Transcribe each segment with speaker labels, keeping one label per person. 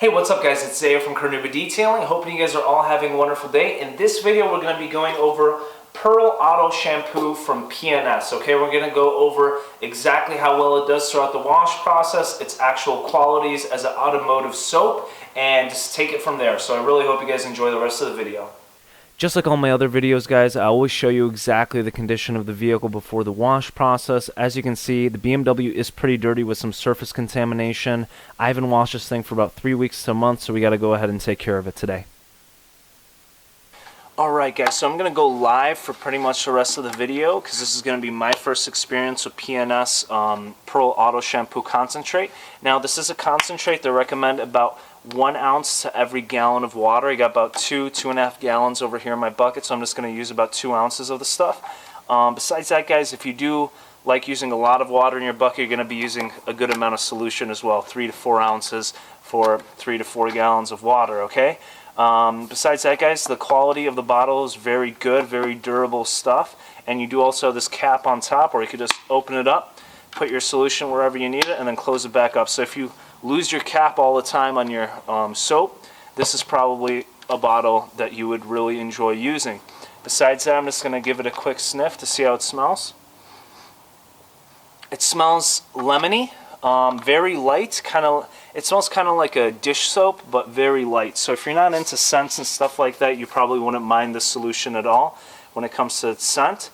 Speaker 1: Hey, what's up guys? It's Zayo from CarNewba Detailing. Hoping you guys are all having a wonderful day. In this video, we're going to be going over Pearl Auto Shampoo from PNS. Okay, we're going to go over exactly how well it does throughout the wash process, its actual qualities as an automotive soap, and just take it from there. So I really hope you guys enjoy the rest of the video.
Speaker 2: Just like all my other videos, guys, I always show you exactly the condition of the vehicle before the wash process. As you can see, the BMW is pretty dirty with some surface contamination. I haven't washed this thing for about 3 weeks to a month, so we got to go ahead and take care of it today.
Speaker 1: Alright guys, so I'm going to go live for pretty much the rest of the video because this is going to be my first experience with PNS Pearl Auto Shampoo Concentrate. Now this is a concentrate. They recommend about 1 ounce to every gallon of water. I got about 2.5 gallons over here in my bucket, so I'm just going to use about 2 ounces of the stuff. Besides that guys, if you do like using a lot of water in your bucket, you're going to be using a good amount of solution as well, 3 to 4 ounces for 3 to 4 gallons of water, okay? Besides that guys, the quality of the bottle is very good, very durable stuff, and you do also have this cap on top where you could just open it up, put your solution wherever you need it, and then close it back up. So if you lose your cap all the time on your soap, this is probably a bottle that you would really enjoy using. Besides that, I'm just going to give it a quick sniff to see how it smells. It smells lemony, very light, it smells kind of like a dish soap, but very light. So if you're not into scents and stuff like that, you probably wouldn't mind this solution at all when it comes to scent.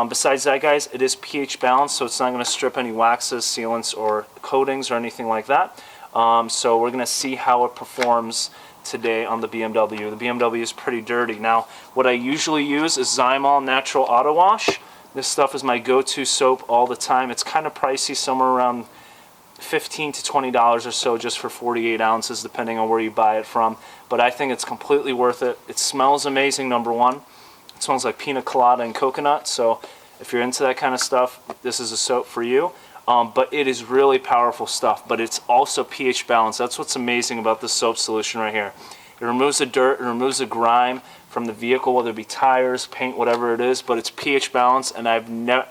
Speaker 1: Besides that guys, it is pH balanced, so it's not going to strip any waxes, sealants, or coatings or anything like that. So we're going to see how it performs today on the BMW. The BMW is pretty dirty. Now, what I usually use is Zymol Natural Auto Wash. This stuff is my go-to soap all the time. It's kind of pricey, somewhere around $15 to $20 or so just for 48 ounces, depending on where you buy it from. But I think it's completely worth it. It smells amazing, number one. It smells like pina colada and coconut, so if you're into that kind of stuff, this is a soap for you. But it is really powerful stuff, but it's also pH balanced. That's what's amazing about this soap solution right here. It removes the dirt, it removes the grime from the vehicle, whether it be tires, paint, whatever it is, but it's pH balanced, and I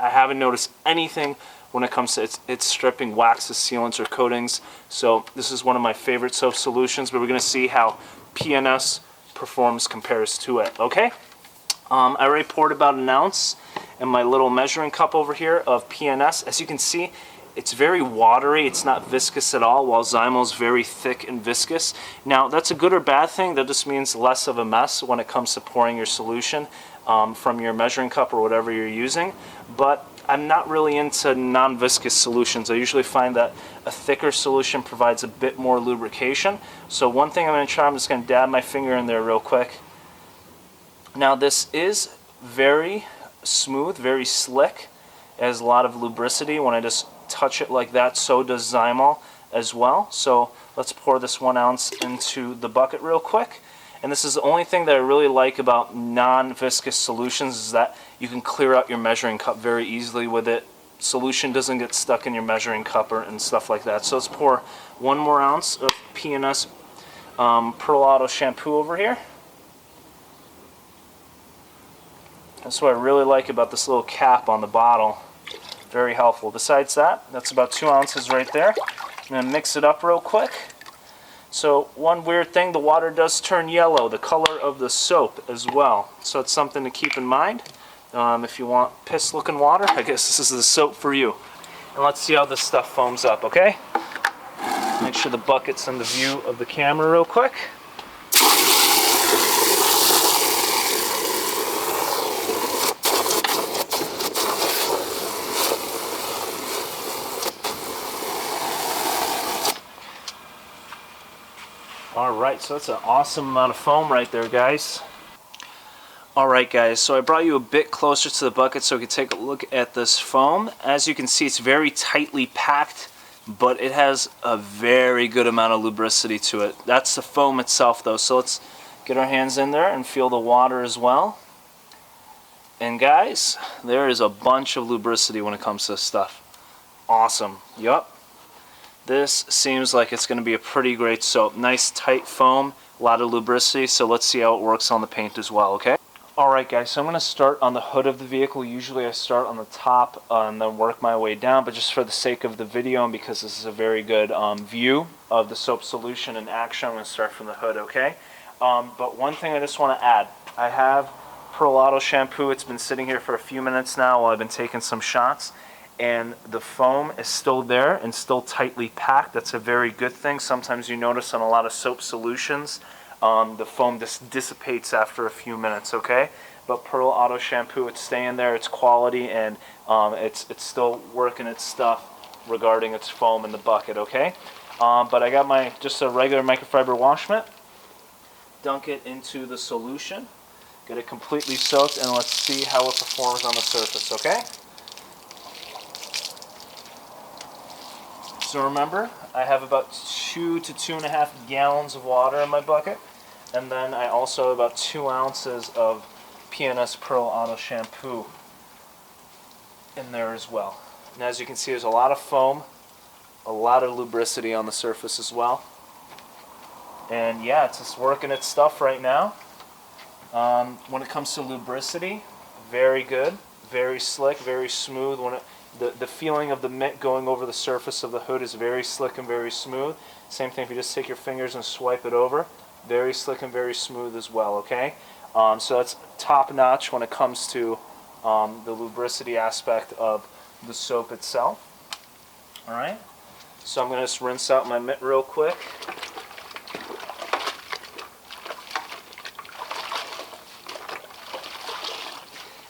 Speaker 1: haven't noticed anything when it comes to it's stripping waxes, sealants, or coatings. So this is one of my favorite soap solutions, but we're going to see how PNS performs compares to it, okay? I already poured about 1 ounce in my little measuring cup over here of PNS. As you can see, it's very watery, it's not viscous at all, while Zymol is very thick and viscous. Now, that's a good or bad thing. That just means less of a mess when it comes to pouring your solution from your measuring cup or whatever you're using. But I'm not really into non-viscous solutions. I usually find that a thicker solution provides a bit more lubrication. So one thing I'm going to try, I'm just going to dab my finger in there real quick. Now this is very smooth, very slick. It has a lot of lubricity. When I just touch it like that, so does Zymol as well. So let's pour this 1 ounce into the bucket real quick. And this is the only thing that I really like about non-viscous solutions, is that you can clear out your measuring cup very easily with it. Solution doesn't get stuck in your measuring cup and stuff like that. So let's pour 1 more ounce of PNS Pearl Auto Shampoo over here. That's what I really like about this little cap on the bottle. Very helpful. Besides that, that's about 2 ounces right there. I'm going to mix it up real quick. So one weird thing, the water does turn yellow, the color of the soap as well. So it's something to keep in mind. If you want piss looking water, I guess this is the soap for you. And let's see how this stuff foams up, okay? Make sure the bucket's in the view of the camera real quick. Alright, so that's an awesome amount of foam right there, guys. Alright guys, so I brought you a bit closer to the bucket so we can take a look at this foam. As you can see, it's very tightly packed, but it has a very good amount of lubricity to it. That's the foam itself though, so let's get our hands in there and feel the water as well. And guys, there is a bunch of lubricity when it comes to this stuff. Awesome. Yup. This seems like it's going to be a pretty great soap. Nice tight foam, a lot of lubricity, so let's see how it works on the paint as well, okay? Alright guys, so I'm going to start on the hood of the vehicle. Usually I start on the top and then work my way down, but just for the sake of the video and because this is a very good view of the soap solution in action, I'm going to start from the hood, okay? But one thing I just want to add, I have Pearl Auto Shampoo. It's been sitting here for a few minutes now while I've been taking some shots, and the foam is still there and still tightly packed. That's a very good thing. Sometimes you notice on a lot of soap solutions the foam just dissipates after a few minutes, okay? But Pearl Auto Shampoo, it's staying there, it's quality, and it's still working its stuff regarding its foam in the bucket, okay? But I got my just a regular microfiber wash mitt. Dunk it into the solution, get it completely soaked, and let's see how it performs on the surface, okay? So remember, I have about 2 to 2.5 gallons of water in my bucket, and then I also have about 2 ounces of PNS Pearl Auto Shampoo in there as well. And as you can see, there's a lot of foam, a lot of lubricity on the surface as well. And yeah, it's just working its stuff right now. When it comes to lubricity, very good, very slick, very smooth. The feeling of the mitt going over the surface of the hood is very slick and very smooth. Same thing if you just take your fingers and swipe it over. Very slick and very smooth as well, okay? So that's top notch when it comes to the lubricity aspect of the soap itself. Alright, so I'm going to just rinse out my mitt real quick.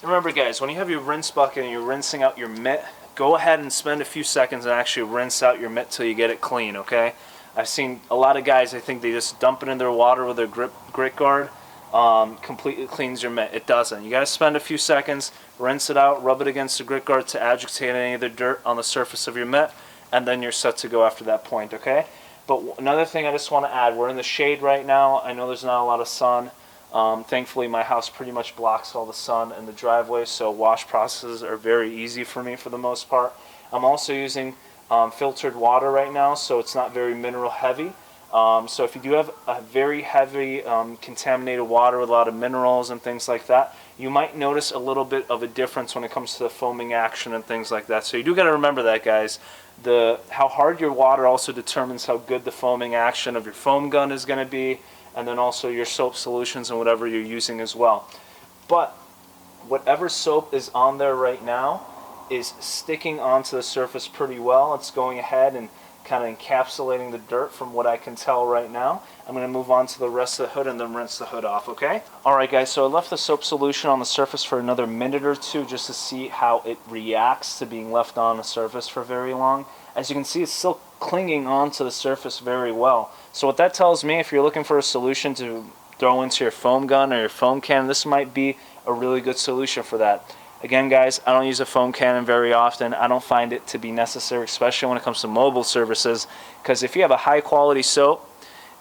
Speaker 1: Remember guys, when you have your rinse bucket and you're rinsing out your mitt, go ahead and spend a few seconds and actually rinse out your mitt till you get it clean, okay? I've seen a lot of guys, I think they just dump it in their water with their grit guard, completely cleans your mitt. It doesn't. You got to spend a few seconds, rinse it out, rub it against the grit guard to agitate any of the dirt on the surface of your mitt, and then you're set to go after that point, okay? But another thing I just want to add, we're in the shade right now. I know there's not a lot of sun. Thankfully my house pretty much blocks all the sun in the driveway, so wash processes are very easy for me for the most part. I'm also using filtered water right now, so it's not very mineral heavy. So if you do have a very heavy contaminated water with a lot of minerals and things like that, you might notice a little bit of a difference when it comes to the foaming action and things like that. So you do got to remember that, guys. How hard your water also determines how good the foaming action of your foam gun is going to be, and then also your soap solutions and whatever you're using as well. But whatever soap is on there right now is sticking onto the surface pretty well. It's going ahead and kind of encapsulating the dirt from what I can tell right now. I'm going to move on to the rest of the hood and then rinse the hood off, okay? Alright guys, so I left the soap solution on the surface for another minute or two just to see how it reacts to being left on the surface for very long. As you can see, it's still clinging onto the surface very well. So what that tells me, if you're looking for a solution to throw into your foam gun or your foam cannon, this might be a really good solution for that. Again guys, I don't use a foam cannon very often. I don't find it to be necessary, especially when it comes to mobile services, because if you have a high quality soap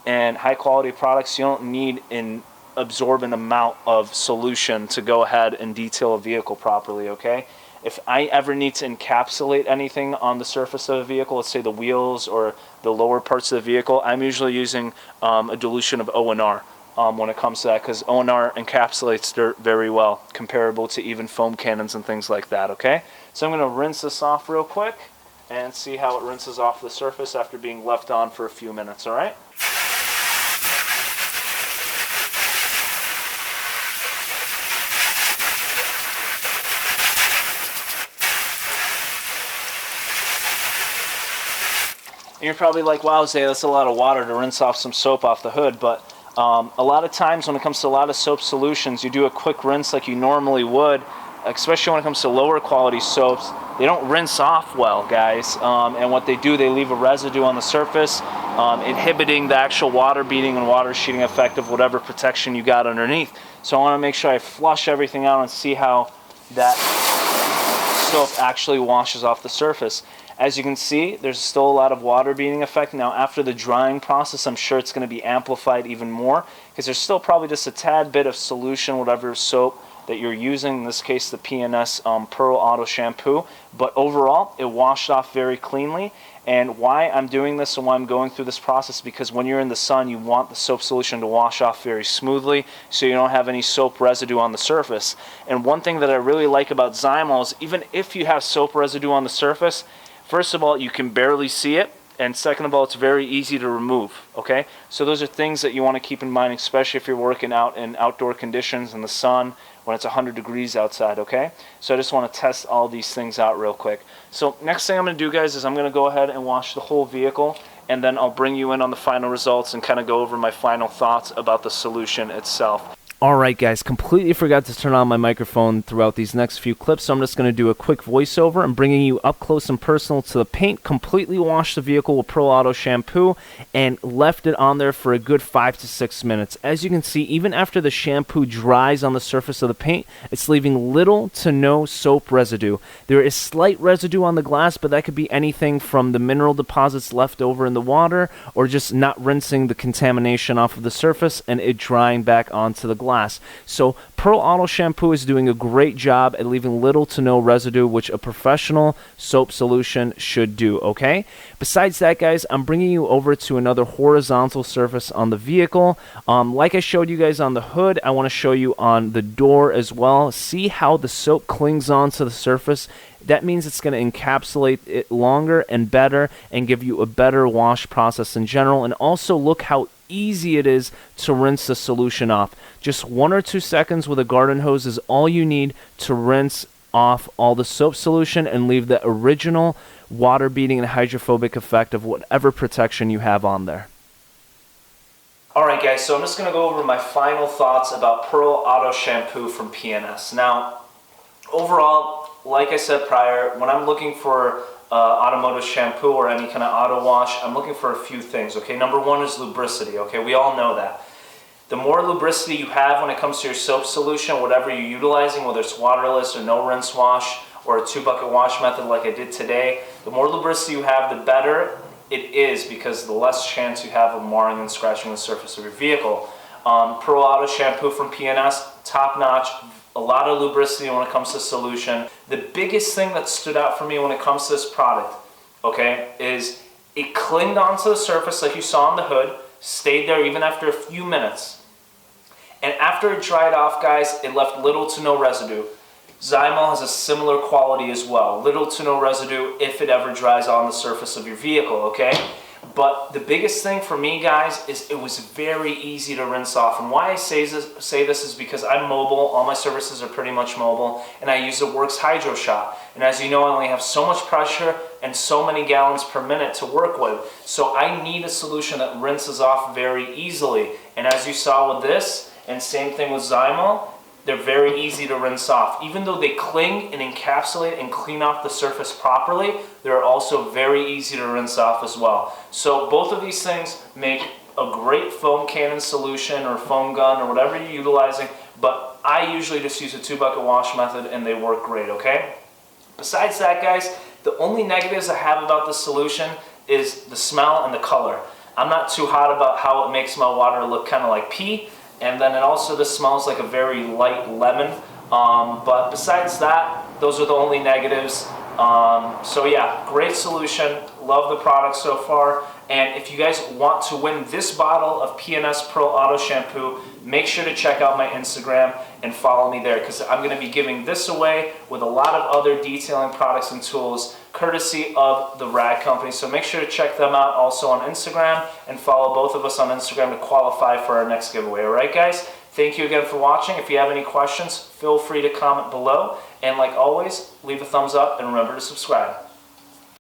Speaker 1: and high quality products, you don't need an absorbent amount of solution to go ahead and detail a vehicle properly, okay? If I ever need to encapsulate anything on the surface of a vehicle, let's say the wheels or the lower parts of the vehicle, I'm usually using a dilution of O&R. When it comes to that, because O&R encapsulates dirt very well, comparable to even foam cannons and things like that, okay? So I'm going to rinse this off real quick and see how it rinses off the surface after being left on for a few minutes, alright? And you're probably like, wow, Zay, that's a lot of water to rinse off some soap off the hood, but a lot of times when it comes to a lot of soap solutions, you do a quick rinse like you normally would, especially when it comes to lower quality soaps. They don't rinse off well, guys, and what they do, they leave a residue on the surface, inhibiting the actual water beading and water sheeting effect of whatever protection you got underneath. So I want to make sure I flush everything out and see how that soap actually washes off the surface. As you can see, there's still a lot of water beading effect. Now after the drying process, I'm sure it's going to be amplified even more, because there's still probably just a tad bit of solution, whatever soap that you're using, in this case the PNS Pearl Auto Shampoo, but overall it washed off very cleanly. And why I'm doing this and why I'm going through this process, because when you're in the sun, you want the soap solution to wash off very smoothly so you don't have any soap residue on the surface. And one thing that I really like about Zymol is even if you have soap residue on the surface, first of all, you can barely see it, and second of all, it's very easy to remove, okay? So those are things that you want to keep in mind, especially if you're working out in outdoor conditions in the sun when it's 100 degrees outside, okay? So I just want to test all these things out real quick. So next thing I'm going to do, guys, is I'm going to go ahead and wash the whole vehicle, and then I'll bring you in on the final results and kind of go over my final thoughts about the solution itself.
Speaker 2: Alright guys, completely forgot to turn on my microphone throughout these next few clips, so I'm just going to do a quick voiceover. I'm bringing you up close and personal to the paint. Completely washed the vehicle with Pearl Auto Shampoo and left it on there for a good 5 to 6 minutes. As you can see, even after the shampoo dries on the surface of the paint, it's leaving little to no soap residue. There is slight residue on the glass, but that could be anything from the mineral deposits left over in the water or just not rinsing the contamination off of the surface and it drying back onto the glass. So Pearl Auto Shampoo is doing a great job at leaving little to no residue, which a professional soap solution should do, okay? Besides that, guys, I'm bringing you over to another horizontal surface on the vehicle. Like I showed you guys on the hood, I want to show you on the door as well. See how the soap clings onto the surface? That means it's going to encapsulate it longer and better and give you a better wash process in general. And also look how easy it is to rinse the solution off. Just 1 or 2 seconds with a garden hose is all you need to rinse off all the soap solution and leave the original water beading and hydrophobic effect of whatever protection you have on there.
Speaker 1: Alright guys, so I'm just going to go over my final thoughts about Pearl Auto Shampoo from PNS. Now, overall, like I said prior, when I'm looking for automotive shampoo or any kind of auto wash, I'm looking for a few things, okay? Number one is lubricity, okay? We all know that. The more lubricity you have when it comes to your soap solution, whatever you're utilizing, whether it's waterless or no rinse wash or a 2-bucket wash method like I did today, the more lubricity you have, the better it is, because the less chance you have of marring and scratching the surface of your vehicle. Pearl Auto Shampoo from PNS, top notch. A lot of lubricity when it comes to solution. The biggest thing that stood out for me when it comes to this product, okay, is it clinged onto the surface like you saw on the hood, stayed there even after a few minutes. And after it dried off, guys, it left little to no residue. Zymol has a similar quality as well. Little to no residue if it ever dries on the surface of your vehicle, okay? But the biggest thing for me, guys, is it was very easy to rinse off. And why I say this is because I'm mobile. All my surfaces are pretty much mobile. And I use the Works Hydro Shot. And as you know, I only have so much pressure and so many gallons per minute to work with. So I need a solution that rinses off very easily. And as you saw with this, and same thing with Zymol, they're very easy to rinse off. Even though they cling and encapsulate and clean off the surface properly, they're also very easy to rinse off as well. So both of these things make a great foam cannon solution or foam gun or whatever you're utilizing, but I usually just use a 2-bucket wash method and they work great, okay? Besides that, guys, the only negatives I have about this solution is the smell and the color. I'm not too hot about how it makes my water look kind of like pee. And then it also just smells like a very light lemon. But besides that, those are the only negatives. So yeah, great solution. Love the product so far. And if you guys want to win this bottle of PNS Pearl Auto Shampoo, make sure to check out my Instagram and follow me there, because I'm going to be giving this away with a lot of other detailing products and tools courtesy of the Rag Company. So make sure to check them out also on Instagram and follow both of us on Instagram to qualify for our next giveaway. Alright guys, thank you again for watching. If you have any questions, feel free to comment below. And like always, leave a thumbs up and remember to subscribe.